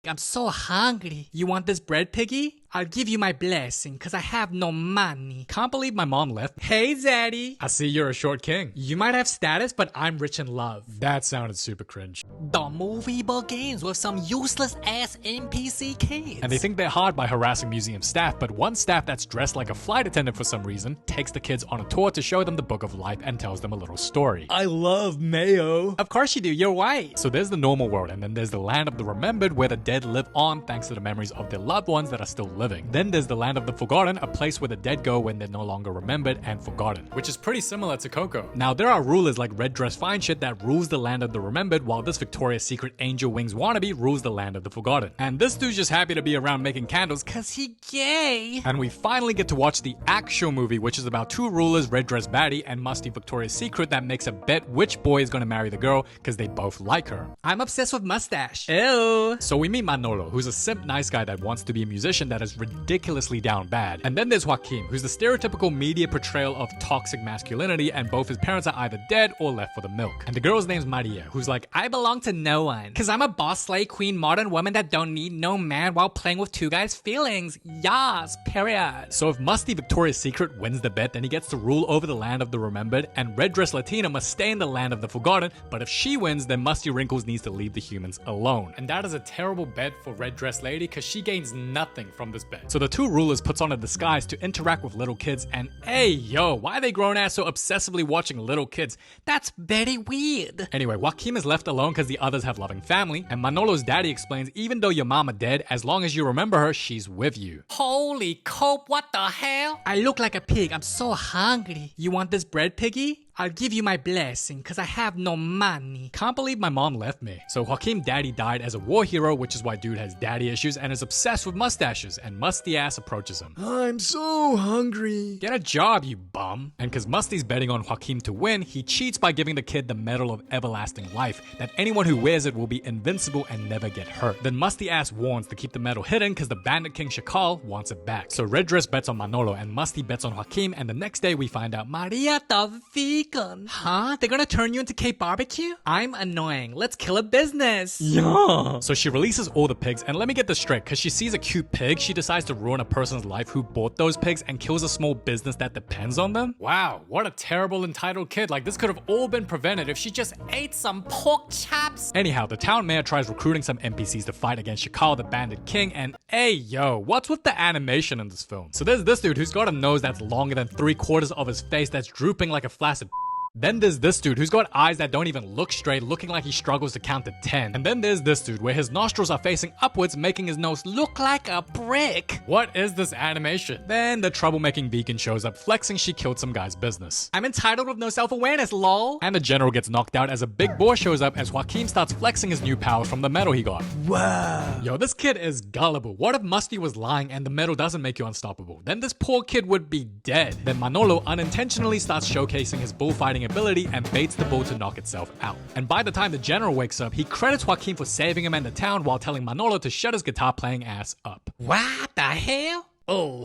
I'm so hungry. You want this bread, piggy? I'll give you my blessing, cause I have no money. Can't believe my mom left. Hey, Zaddy. I see you're a short king. You might have status, but I'm rich in love. That sounded super cringe. The movie begins with some useless ass NPC kids. And they think they're hard by harassing museum staff, but one staff that's dressed like a flight attendant for some reason takes the kids on a tour to show them the book of life and tells them a little story. I love mayo. Of course you do, you're white. So there's the normal world, and then there's the land of the remembered where the dead live on thanks to the memories of their loved ones that are still living. Then there's the land of the forgotten, a place where the dead go when they're no longer remembered and forgotten, which is pretty similar to Coco. Now there are rulers like Red Dress Fine Shit that rules the land of the remembered, while this Victoria's Secret Angel Wings wannabe rules the land of the forgotten. And this dude's just happy to be around making candles cause he gay. And we finally get to watch the actual movie, which is about two rulers, Red Dress Baddie and Musty Victoria's Secret, that makes a bet which boy is gonna marry the girl cause they both like her. I'm obsessed with mustache. Ew. So we meet Manolo, who's a simp nice guy that wants to be a musician that is ridiculously down bad. And then there's Joaquin, who's the stereotypical media portrayal of toxic masculinity, and both his parents are either dead or left for the milk. And the girl's name's Maria, who's like, I belong to no one, cause I'm a boss slay queen modern woman that don't need no man while playing with two guys' feelings. Yas, period. So if Musty Victoria's Secret wins the bet, then he gets to rule over the land of the remembered, and Red Dress Latina must stay in the land of the forgotten, but if she wins, then Musty Wrinkles needs to leave the humans alone. And that is a terrible bet for Red Dress Lady, cause she gains nothing from this bet. So the two rulers puts on a disguise to interact with little kids, and hey yo, why are they grown ass so obsessively watching little kids? That's very weird. Anyway, Joaquin is left alone cause the others have loving family, and Manolo's daddy explains even though your mama dead, as long as you remember her, she's with you. Holy cope, what the hell? I look like a pig, I'm so hungry. You want this bread, piggy? I'll give you my blessing, cause I have no money. Can't believe my mom left me. So Joaquin's daddy died as a war hero, which is why dude has daddy issues and is obsessed with mustaches, and Musty ass approaches him. I'm so hungry. Get a job, you bum. And cause Musty's betting on Joaquin to win, he cheats by giving the kid the medal of everlasting life, that anyone who wears it will be invincible and never get hurt. Then Musty ass warns to keep the medal hidden cause the bandit king Shakal wants it back. So Red Dress bets on Manolo and Musty bets on Joaquin, and the next day we find out Maria the vegan. Huh? They're gonna turn you into Cape barbecue? I'm annoying. Let's kill a business. Yeah. So she releases all the pigs, and let me get this straight, cause she sees a cute pig, she decides to ruin a person's life who bought those pigs and kills a small business that depends on them? Wow, what a terrible entitled kid. Like this could have all been prevented if she just ate some pork chops. Anyhow, the town mayor tries recruiting some NPCs to fight against Shakal, the bandit king, and hey yo, what's with the animation in this film? So there's this dude who's got a nose that's longer than 3/4 of his face that's drooping like a flaccid. Then there's this dude who's got eyes that don't even look straight, looking like he struggles to count to 10. And then there's this dude where his nostrils are facing upwards, making his nose look like a brick. What is this animation? Then the troublemaking vegan shows up, flexing she killed some guy's business. I'm entitled with no self-awareness, lol. And the general gets knocked out as a big boar shows up as Joaquin starts flexing his new power from the medal he got. Wow. Yo, this kid is gullible. What if Musty was lying and the medal doesn't make you unstoppable? Then this poor kid would be dead. Then Manolo unintentionally starts showcasing his bullfighting ability and baits the bull to knock itself out. And by the time the general wakes up, he credits Joaquin for saving him and the town while telling Manolo to shut his guitar playing ass up. What the hell? Oh.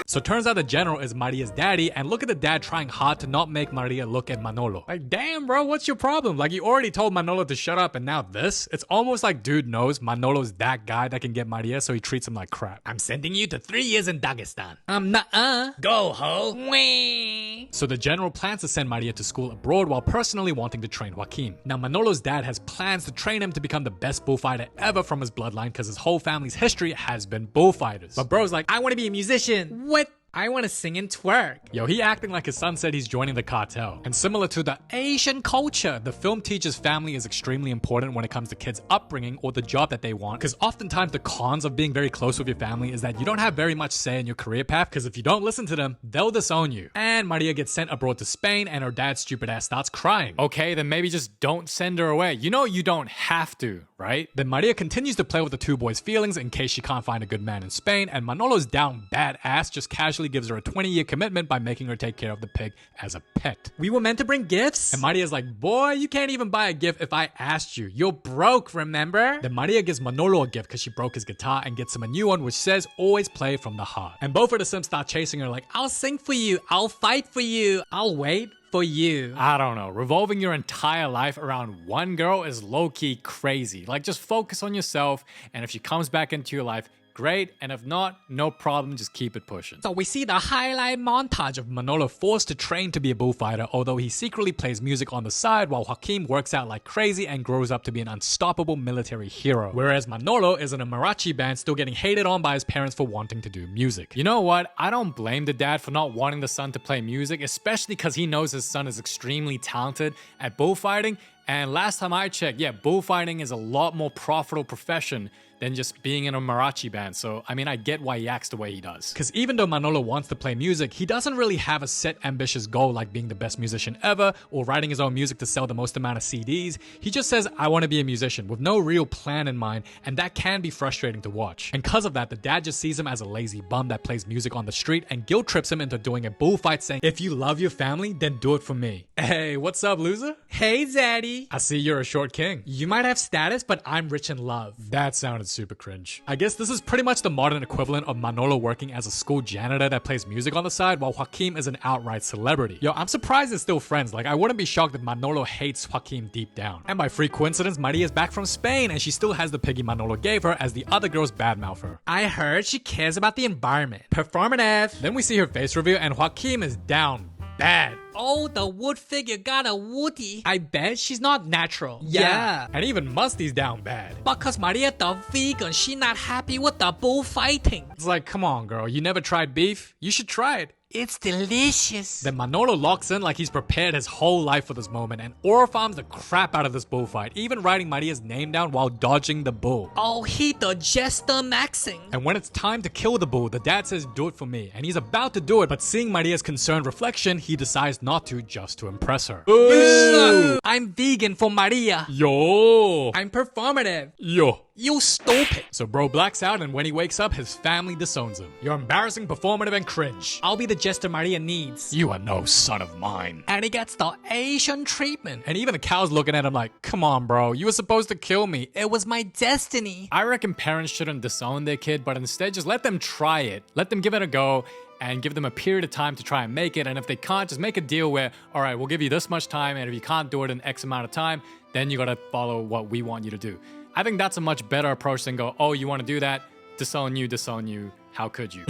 So turns out the general is Maria's daddy, and look at the dad trying hard to not make Maria look at Manolo. Like, damn bro, what's your problem? Like, you already told Manolo to shut up and now this? It's almost like dude knows Manolo's that guy that can get Maria, so he treats him like crap. I'm sending you to 3 years in Dagestan. Nuh-uh. Go, ho. Wee. So the general plans to send Maria to school abroad while personally wanting to train Joaquin. Now Manolo's dad has plans to train him to become the best bullfighter ever from his bloodline because his whole family's history has been bullfighters. But bro's like, I want to be a musician. What? I want to sing and twerk. Yo, he acting like his son said he's joining the cartel. And similar to the Asian culture, the film teaches family is extremely important when it comes to kids' upbringing or the job that they want. Because oftentimes the cons of being very close with your family is that you don't have very much say in your career path, because if you don't listen to them, they'll disown you. And Maria gets sent abroad to Spain and her dad's stupid ass starts crying. Okay, then maybe just don't send her away. You know you don't have to, right? Then Maria continues to play with the two boys' feelings in case she can't find a good man in Spain, and Manolo's down badass just casually gives her a 20-year commitment by making her take care of the pig as a pet. We were meant to bring gifts? And Maria's like, boy, you can't even buy a gift if I asked you. You're broke, remember? Then Maria gives Manolo a gift because she broke his guitar and gets him a new one which says always play from the heart. And both of the Sims start chasing her like, I'll sing for you, I'll fight for you, I'll wait for you. I don't know. Revolving your entire life around one girl is low-key crazy. Like, just focus on yourself, and if she comes back into your life, great, and if not, no problem, just keep it pushing. So we see the highlight montage of Manolo forced to train to be a bullfighter, although he secretly plays music on the side while Joaquim works out like crazy and grows up to be an unstoppable military hero. Whereas Manolo is in a mariachi band still getting hated on by his parents for wanting to do music. You know what? I don't blame the dad for not wanting the son to play music, especially because he knows his son is extremely talented at bullfighting. And last time I checked, yeah, bullfighting is a lot more profitable profession than just being in a mariachi band. So, I mean, I get why he acts the way he does. Because even though Manolo wants to play music, he doesn't really have a set ambitious goal like being the best musician ever or writing his own music to sell the most amount of CDs. He just says, I want to be a musician with no real plan in mind, and that can be frustrating to watch. And because of that, the dad just sees him as a lazy bum that plays music on the street and guilt trips him into doing a bullfight saying, if you love your family, then do it for me. Hey, what's up, loser? Hey, Zaddy. I see you're a short king. You might have status, but I'm rich in love. That sounded super cringe. I guess this is pretty much the modern equivalent of Manolo working as a school janitor that plays music on the side while Joaquim is an outright celebrity. Yo, I'm surprised they're still friends. Like, I wouldn't be shocked if Manolo hates Joaquim deep down. And by free coincidence, Maria's back from Spain and she still has the piggy Manolo gave her as the other girls badmouth her. I heard she cares about the environment. Performative. Then we see her face reveal and Joaquim is down bad. Oh, the wood figure got a woody. I bet she's not natural. Yeah. And even Musty's down bad. Because Maria the vegan, she not happy with the bullfighting. It's like, come on, girl. You never tried beef? You should try it. It's delicious. Then Manolo locks in like he's prepared his whole life for this moment and aura farms the crap out of this bullfight, even writing Maria's name down while dodging the bull. Oh, he the jester maxing. And when it's time to kill the bull, the dad says, do it for me. And he's about to do it, but seeing Maria's concerned reflection, he decides not to just to impress her. Ooh. I'm vegan for Maria. Yo. I'm performative. Yo. You stupid. So bro blacks out and when he wakes up, his family disowns him. You're embarrassing, performative, and cringe. I'll be the jester Maria needs. You are no son of mine. And he gets the Asian treatment. And even the cow's looking at him like, come on, bro. You were supposed to kill me. It was my destiny. I reckon parents shouldn't disown their kid, but instead just let them try it. Let them give it a go and give them a period of time to try and make it. And if they can't, just make a deal where, all right, we'll give you this much time. And if you can't do it in X amount of time, then you got to follow what we want you to do. I think that's a much better approach than go, oh, you want to do that? Disown you. How could you?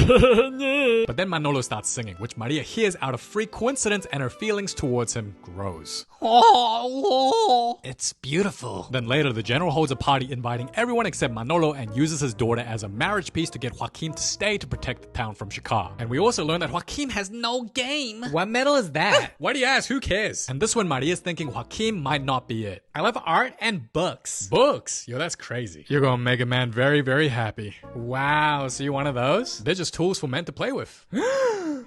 But then Manolo starts singing, which Maria hears out of free coincidence and her feelings towards him grows. Oh, it's beautiful. Then later, the general holds a party inviting everyone except Manolo and uses his daughter as a marriage piece to get Joaquim to stay to protect the town from Shikar. And we also learn that Joaquim has no game. What medal is that? Why do you ask? Who cares? And this one, Maria's thinking Joaquim might not be it. I love art and books. Books? Yo, that's crazy. You're gonna make a man very, very happy. Wow, so you one of those? They're just tools for men to play with.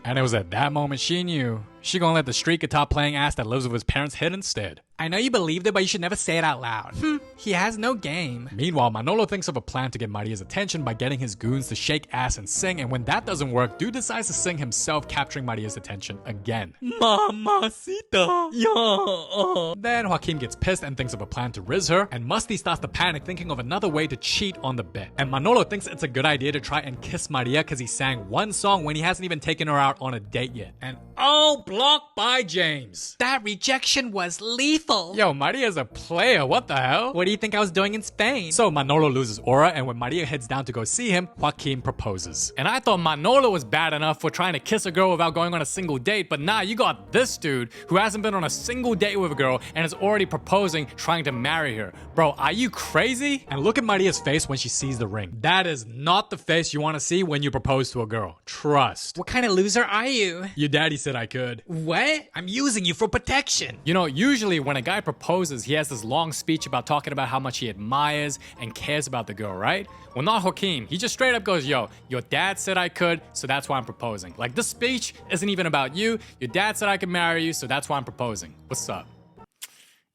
And it was at that moment she knew. She gonna let the street guitar playing ass that lives with his parents hit instead. I know you believed it, but you should never say it out loud. He has no game. Meanwhile, Manolo thinks of a plan to get Maria's attention by getting his goons to shake ass and sing, and when that doesn't work, Dude decides to sing himself, capturing Maria's attention again. Mamacita. Yeah. Then Joaquim gets pissed and thinks of a plan to riz her, and Musty starts to panic, thinking of another way to cheat on the bet. And Manolo thinks it's a good idea to try and kiss Maria because he sang one song when he hasn't even taken her out on a date yet. And oh, blocked by James. That rejection was lethal. Yo, Maria's a player, what the hell? What do you think I was doing in Spain? So Manolo loses aura, and when Maria heads down to go see him, Joaquim proposes. And I thought Manolo was bad enough for trying to kiss a girl without going on a single date, but nah, you got this dude who hasn't been on a single date with a girl and is already proposing, trying to marry her. Bro, are you crazy? And look at Maria's face when she sees the ring. That is not the face you want to see when you propose to a girl. Trust. What kind of loser are you? Your daddy said I could. What? I'm using you for protection. You know, usually when a guy proposes, he has this long speech about talking about how much he admires and cares about the girl, right? Well, not Joaquim. He just straight up goes, yo, your dad said I could, so that's why I'm proposing. Like, this speech isn't even about you. Your dad said I could marry you, so that's why I'm proposing. What's up?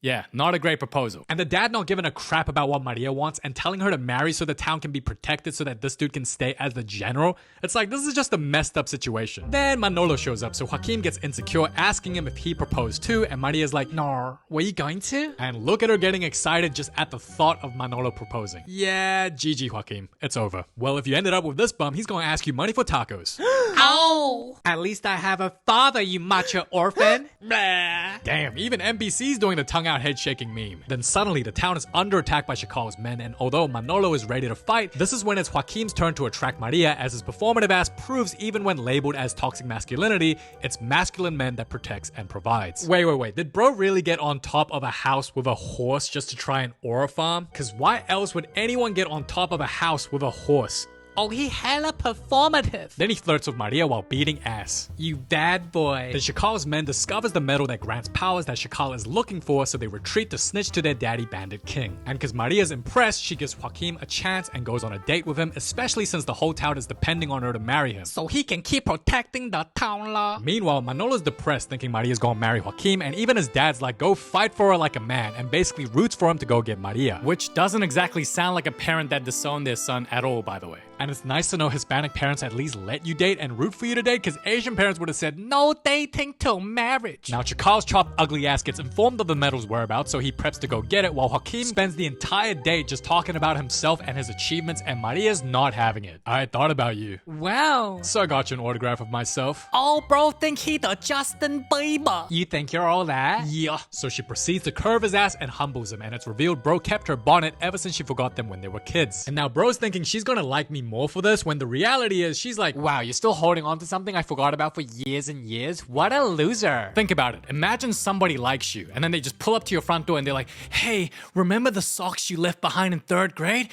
Yeah, not a great proposal. And the dad not giving a crap about what Maria wants and telling her to marry so the town can be protected so that this dude can stay as the general. It's like, this is just a messed up situation. Then Manolo shows up, so Joaquin gets insecure, asking him if he proposed too, and Maria's like, no, were you going to? And look at her getting excited just at the thought of Manolo proposing. Yeah, GG Joaquin, it's over. Well, if you ended up with this bum, he's gonna ask you money for tacos. Oh! At least I have a father, you macho orphan. Damn, even NPC's doing the tongue out head shaking meme. Then suddenly the town is under attack by Chakal's men, and although Manolo is ready to fight, this is when it's Joaquin's turn to attract Maria, as his performative ass proves even when labeled as toxic masculinity, it's masculine men that protects and provides. Wait, did bro really get on top of a house with a horse just to try and aura farm? Cause why else would anyone get on top of a house with a horse? Oh, he hella performative. Then he flirts with Maria while beating ass. You bad boy. Then Chakal's men discovers the medal that grants powers that Chakal is looking for, so they retreat to snitch to their daddy bandit king. And cause Maria's impressed, she gives Joaquin a chance and goes on a date with him, especially since the whole town is depending on her to marry him. So he can keep protecting the town law. Meanwhile, Manolo's depressed thinking Maria's gonna marry Joaquin, and even his dad's like, go fight for her like a man, and basically roots for him to go get Maria. Which doesn't exactly sound like a parent that disowned their son at all, by the way. And it's nice to know Hispanic parents at least let you date and root for you to date, because Asian parents would have said, no dating till marriage. Now Chakal's chopped ugly ass gets informed of the medal's whereabouts, so he preps to go get it, while Joaquin spends the entire day just talking about himself and his achievements, and Maria's not having it. I thought about you. Wow. So I got you an autograph of myself. Oh, bro, think he the Justin Bieber. You think you're all that? Yeah. So she proceeds to curve his ass and humbles him, and it's revealed bro kept her bonnet ever since she forgot them when they were kids. And now bro's thinking she's gonna like me more for this, when the reality is she's like, wow, you're still holding on to something I forgot about for years and years? What a loser. Think about it. Imagine somebody likes you and then they just pull up to your front door and they're like, hey, remember the socks you left behind in 3rd grade?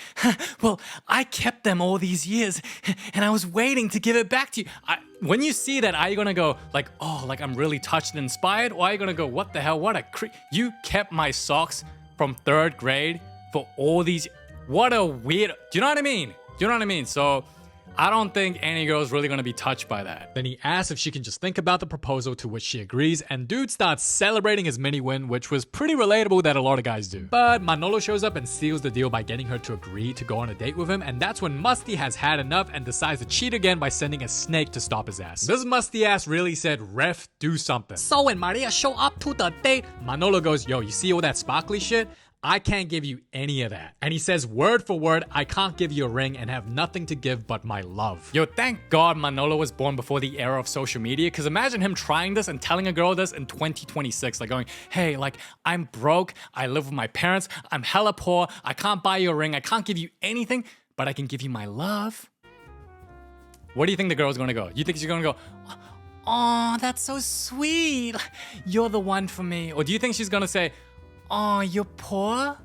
Well, I kept them all these years and I was waiting to give it back to you. When you see that, are you gonna go like, oh, like I'm really touched and inspired? Or are you gonna go, what the hell, what a you kept my socks from 3rd grade for all these, what a weird, do you know what I mean? Do you know what I mean? So I don't think any girl's really gonna be touched by that. Then he asks if she can just think about the proposal, to which she agrees, and dude starts celebrating his mini win, which was pretty relatable that a lot of guys do. But Manolo shows up and seals the deal by getting her to agree to go on a date with him, and that's when Musty has had enough and decides to cheat again by sending a snake to stop his ass. This musty ass really said, ref, do something. So when Maria show up to the date, Manolo goes, yo, you see all that sparkly shit? I can't give you any of that. And he says word for word, I can't give you a ring and have nothing to give but my love. Yo, thank God Manolo was born before the era of social media, because imagine him trying this and telling a girl this in 2026, like going, hey, like, I'm broke, I live with my parents, I'm hella poor, I can't buy you a ring, I can't give you anything, but I can give you my love. What do you think the girl's gonna go? You think she's gonna go, oh, that's so sweet, you're the one for me? Or do you think she's gonna say, oh, you're poor?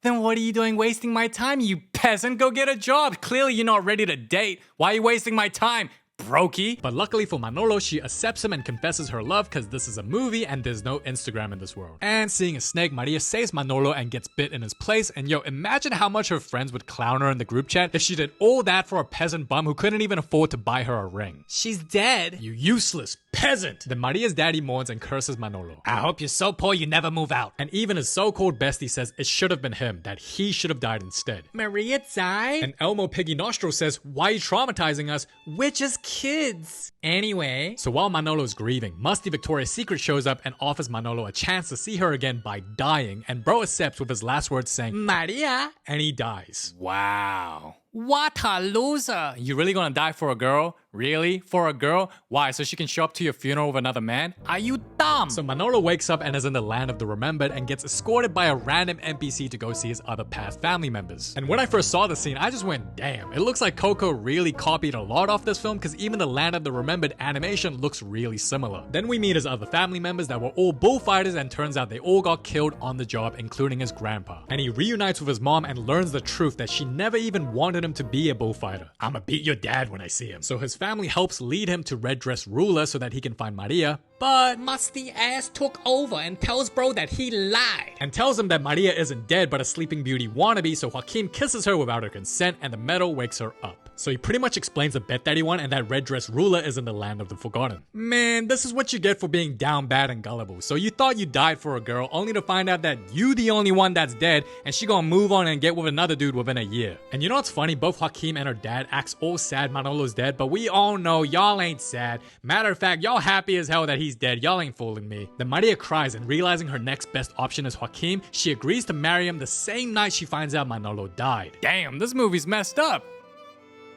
Then what are you doing wasting my time, you peasant? Go get a job. Clearly you're not ready to date. Why are you wasting my time, brokey? But luckily for Manolo, she accepts him and confesses her love, because this is a movie and there's no Instagram in this world. And seeing a snake, Maria saves Manolo and gets bit in his place, and yo, imagine how much her friends would clown her in the group chat if she did all that for a peasant bum who couldn't even afford to buy her a ring. she's dead. You useless peasant! Then Maria's daddy mourns and curses Manolo. I hope you're so poor you never move out. And even his so-called bestie says it should have been him, that he should have died instead. Maria died? And Elmo Piggy Nostril says, why are you traumatizing us? We're just kids. Anyway. So while Manolo's grieving, Musty Victoria's Secret shows up and offers Manolo a chance to see her again by dying, and bro accepts with his last words saying, Maria? and he dies. Wow. What a loser. You really gonna die for a girl? Really? For a girl? Why? So she can show up to your funeral with another man? Are you dumb? So Manolo wakes up and is in the land of the remembered and gets escorted by a random NPC to go see his other past family members. And when I first saw the scene, I just went, damn, it looks like Coco really copied a lot off this film, because even the land of the remembered animation looks really similar. Then we meet his other family members that were all bullfighters, and turns out they all got killed on the job, including his grandpa. And he reunites with his mom and learns the truth that she never even wanted him to be a bullfighter. I'ma beat your dad when I see him. So his family helps lead him to Red Dress Ruler so that he can find Maria, But Musty ass took over and tells bro that he lied. And tells him that Maria isn't dead but a sleeping beauty wannabe, so Joaquin kisses her without her consent and the metal wakes her up. So he pretty much explains the bet that he won and that Red Dress Ruler is in the land of the forgotten. Man, this is what you get for being down bad and gullible. So you thought you died for a girl only to find out that you the only one that's dead and she gonna move on and get with another dude within a year. And you know what's funny? Both Joaquin and her dad acts all sad Manolo's dead, but we all know y'all ain't sad. Matter of fact, y'all happy as hell that he's dead. Y'all ain't fooling me. Then Maria cries and realizing her next best option is Joaquin, she agrees to marry him the same night she finds out Manolo died. Damn, this movie's messed up.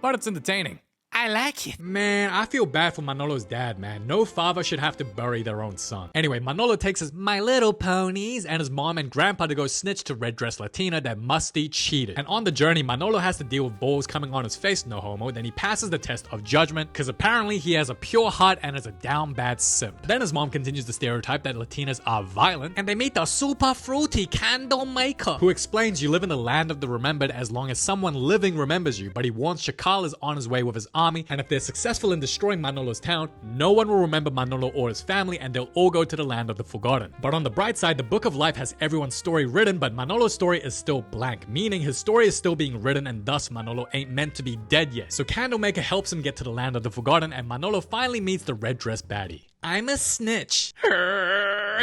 But it's entertaining. I like it. Man, I feel bad for Manolo's dad, man. No father should have to bury their own son. Anyway, Manolo takes his My Little Ponies and his mom and grandpa to go snitch to Red Dress Latina that Musty cheated. And on the journey, Manolo has to deal with balls coming on his face, no homo. Then he passes the test of judgment because apparently he has a pure heart and is a down bad simp. Then his mom continues the stereotype that Latinas are violent, and they meet the super fruity candle maker, who explains you live in the land of the remembered as long as someone living remembers you, but he warns Shakal is on his way with his army, and if they're successful in destroying Manolo's town, no one will remember Manolo or his family and they'll all go to the land of the forgotten. But on the bright side, the Book of Life has everyone's story written, but Manolo's story is still blank, meaning his story is still being written and thus Manolo ain't meant to be dead yet. So Candlemaker helps him get to the land of the forgotten and Manolo finally meets the red dress baddie. I'm a snitch.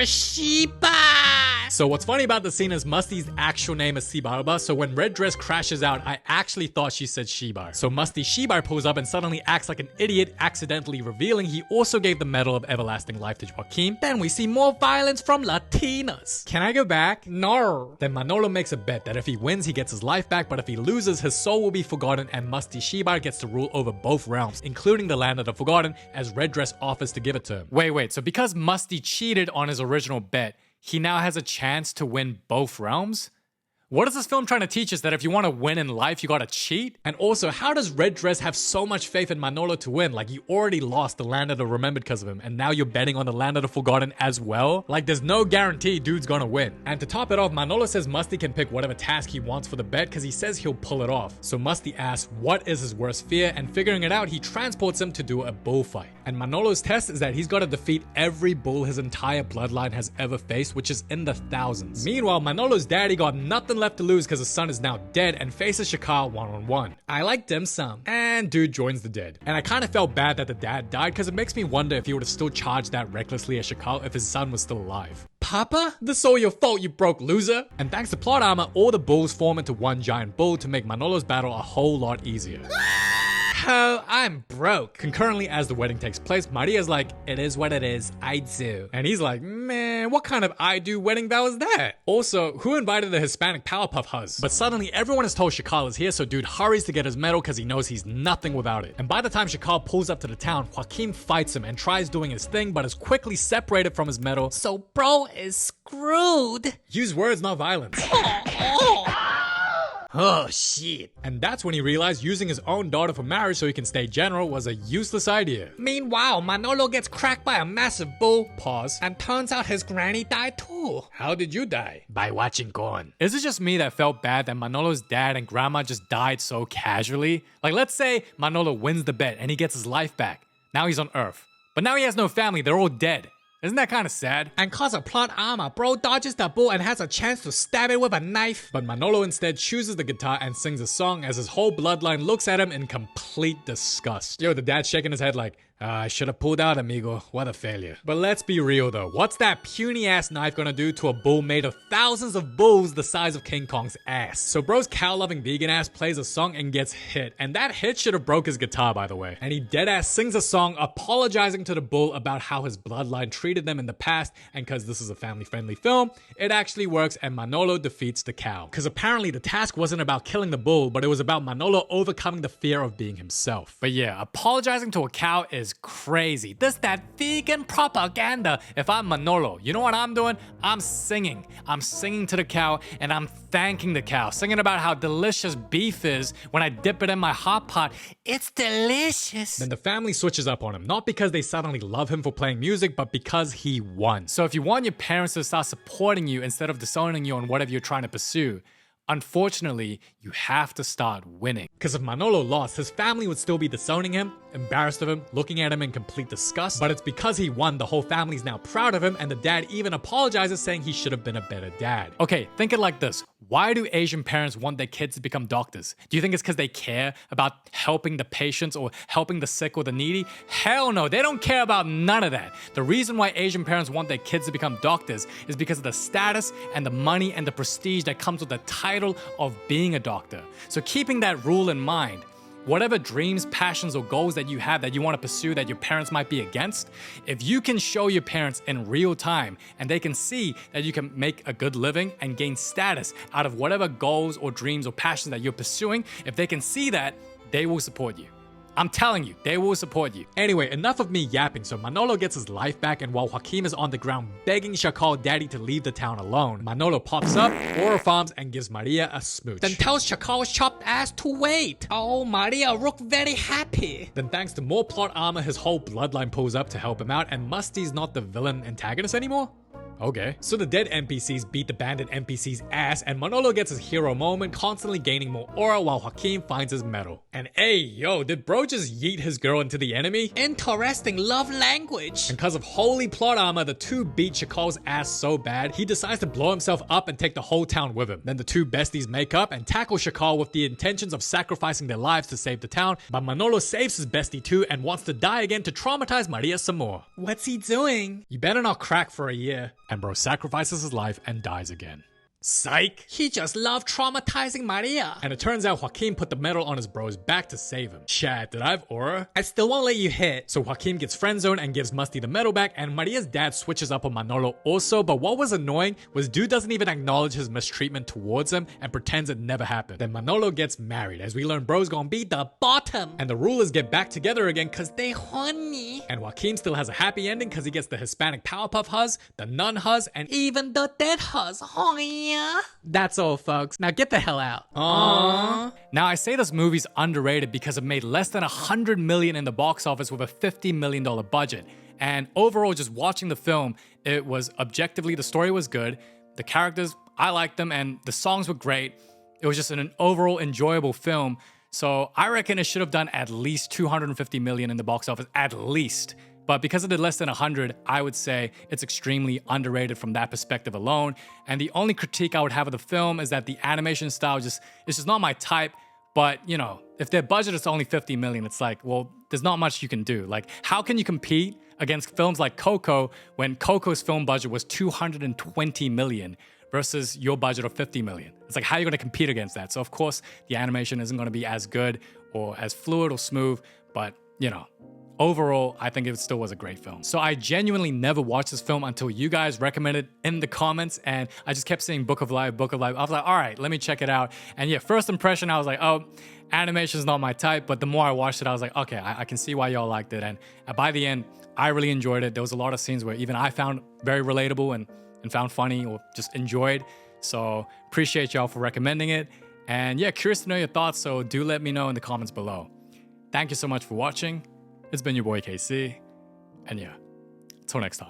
Sheba! So what's funny about the scene is Musty's actual name is Sibarba, so when Red Dress crashes out, I actually thought she said Shebar. So Musty Shebar pulls up and suddenly acts like an idiot, accidentally revealing he also gave the Medal of Everlasting Life to Joaquin. Then we see more violence from Latinas. Can I go back? No. Then Manolo makes a bet that if he wins, he gets his life back, but if he loses, his soul will be forgotten and Musty Shebar gets to rule over both realms, including the land of the forgotten, as Red Dress offers to give it to him. Wait, so because Musty cheated on his original bet, he now has a chance to win both realms? What is this film trying to teach us, that if you want to win in life, you gotta cheat? And also, how does Red Dress have so much faith in Manolo to win? Like, you already lost the land of the remembered because of him, and now you're betting on the land of the forgotten as well? Like, there's no guarantee dude's gonna win. And to top it off, Manolo says Musty can pick whatever task he wants for the bet because he says he'll pull it off. So Musty asks what is his worst fear, and figuring it out, he transports him to do a bullfight. And Manolo's test is that he's gotta defeat every bull his entire bloodline has ever faced, which is in the thousands. Meanwhile, Manolo's daddy got nothing left to lose because his son is now dead and faces Shakal one-on-one. I like dim sum. And dude joins the dead. And I kind of felt bad that the dad died because it makes me wonder if he would have still charged that recklessly at Shakal if his son was still alive. Papa? This is all your fault, you broke loser. And thanks to plot armor, all the bulls form into one giant bull to make Manolo's battle a whole lot easier. Oh, I'm broke. Concurrently, as the wedding takes place, Maria's like, it is what it is, I do. And he's like, man, what kind of I do wedding vow is that? Also, who invited the Hispanic Powerpuff Huzz? But suddenly, everyone is told Shakal is here, so dude hurries to get his medal because he knows he's nothing without it. And by the time Shakal pulls up to the town, Joaquin fights him and tries doing his thing, but is quickly separated from his medal. So bro is screwed. Use words, not violence. Oh shit. And that's when he realized using his own daughter for marriage so he can stay general was a useless idea. Meanwhile, Manolo gets cracked by a massive bull, pause, and turns out his granny died too. How did you die? By watching corn. Is it just me that felt bad that Manolo's dad and grandma just died so casually? Like, let's say Manolo wins the bet and he gets his life back. Now he's on Earth. But now he has no family, they're all dead. Isn't that kind of sad? And cause of plot armor, bro dodges the bull and has a chance to stab it with a knife. But Manolo instead chooses the guitar and sings a song as his whole bloodline looks at him in complete disgust. Yo, the dad's shaking his head like, I should have pulled out, amigo. What a failure. But let's be real though. What's that puny ass knife gonna do to a bull made of thousands of bulls the size of King Kong's ass? So bro's cow-loving vegan ass plays a song and gets hit. And that hit should have broke his guitar, by the way. And he dead ass sings a song apologizing to the bull about how his bloodline treated them in the past. And cause this is a family-friendly film, it actually works and Manolo defeats the cow. Cause apparently the task wasn't about killing the bull, but it was about Manolo overcoming the fear of being himself. But yeah, apologizing to a cow is crazy. This that vegan propaganda. If I'm Manolo, you know what I'm doing? I'm singing. I'm singing to the cow and I'm thanking the cow. Singing about how delicious beef is when I dip it in my hot pot. It's delicious. Then the family switches up on him. Not because they suddenly love him for playing music, but because he won. So if you want your parents to start supporting you instead of disowning you on whatever you're trying to pursue, Unfortunately, you have to start winning. Because if Manolo lost, his family would still be disowning him, embarrassed of him, looking at him in complete disgust. But it's because he won, the whole family's now proud of him, and the dad even apologizes, saying he should have been a better dad. Okay, think it like this. Why do Asian parents want their kids to become doctors? Do you think it's because they care about helping the patients or helping the sick or the needy? Hell no, they don't care about none of that. The reason why Asian parents want their kids to become doctors is because of the status and the money and the prestige that comes with the title of being a doctor. So keeping that rule in mind, whatever dreams, passions, or goals that you have that you want to pursue that your parents might be against, if you can show your parents in real time and they can see that you can make a good living and gain status out of whatever goals or dreams or passions that you're pursuing, if they can see that, they will support you. I'm telling you, they will support you. Anyway, enough of me yapping, so Manolo gets his life back, and while Joaquin is on the ground begging Chacal daddy to leave the town alone, Manolo pops up, aura farms, and gives Maria a smooch. Then tells Chacal's chopped ass to wait. Oh, Maria look very happy. Then thanks to more plot armor, his whole bloodline pulls up to help him out, and Musty's not the villain antagonist anymore? Okay. So the dead NPCs beat the bandit NPC's ass, and Manolo gets his hero moment, constantly gaining more aura while Joaquin finds his medal. And hey, yo, did bro just yeet his girl into the enemy? Interesting love language. And because of holy plot armor, the two beat Chacal's ass so bad, he decides to blow himself up and take the whole town with him. Then the two besties make up and tackle Chacal with the intentions of sacrificing their lives to save the town, but Manolo saves his bestie too and wants to die again to traumatize Maria some more. What's he doing? You better not crack for a year. And bro sacrifices his life and dies again. Psych! He just loved traumatizing Maria. And it turns out Joaquin put the medal on his bro's back to save him. Chat, did I have aura? I still won't let you hit. So Joaquin gets friendzoned and gives Musty the medal back, and Maria's dad switches up on Manolo also, but what was annoying was dude doesn't even acknowledge his mistreatment towards him and pretends it never happened. Then Manolo gets married, as we learn bro's gonna be the bottom, and the rulers get back together again cause they horny. And Joaquin still has a happy ending cause he gets the Hispanic Powerpuff Huz, the nun Huz, and Even the dead Huz. Oh yeah. That's all, folks. Now get the hell out. Aww. Now, I say this movie's underrated because it made less than $100 million in the box office with a $50 million budget. And overall, just watching the film, it was objectively, the story was good, the characters, I liked them, and the songs were great. It was just an overall enjoyable film. So I reckon it should have done at least $250 million in the box office, at least. But because it did less than 100, I would say it's extremely underrated from that perspective alone. And the only critique I would have of the film is that the animation style it's just not my type. But, you know, if their budget is only 50 million, it's like, well, there's not much you can do. Like, how can you compete against films like Coco when Coco's film budget was 220 million versus your budget of 50 million? It's like, how are you going to compete against that? So, of course, the animation isn't going to be as good or as fluid or smooth, but, you know, overall, I think it still was a great film. So I genuinely never watched this film until you guys recommended in the comments, and I just kept saying Book of Life, Book of Life. I was like, all right, let me check it out. And yeah, first impression, I was like, oh, animation's not my type. But the more I watched it, I was like, okay, I can see why y'all liked it. And by the end, I really enjoyed it. There was a lot of scenes where even I found very relatable and found funny or just enjoyed. So appreciate y'all for recommending it. And yeah, curious to know your thoughts, so do let me know in the comments below. Thank you so much for watching. It's been your boy KC, and yeah, until next time.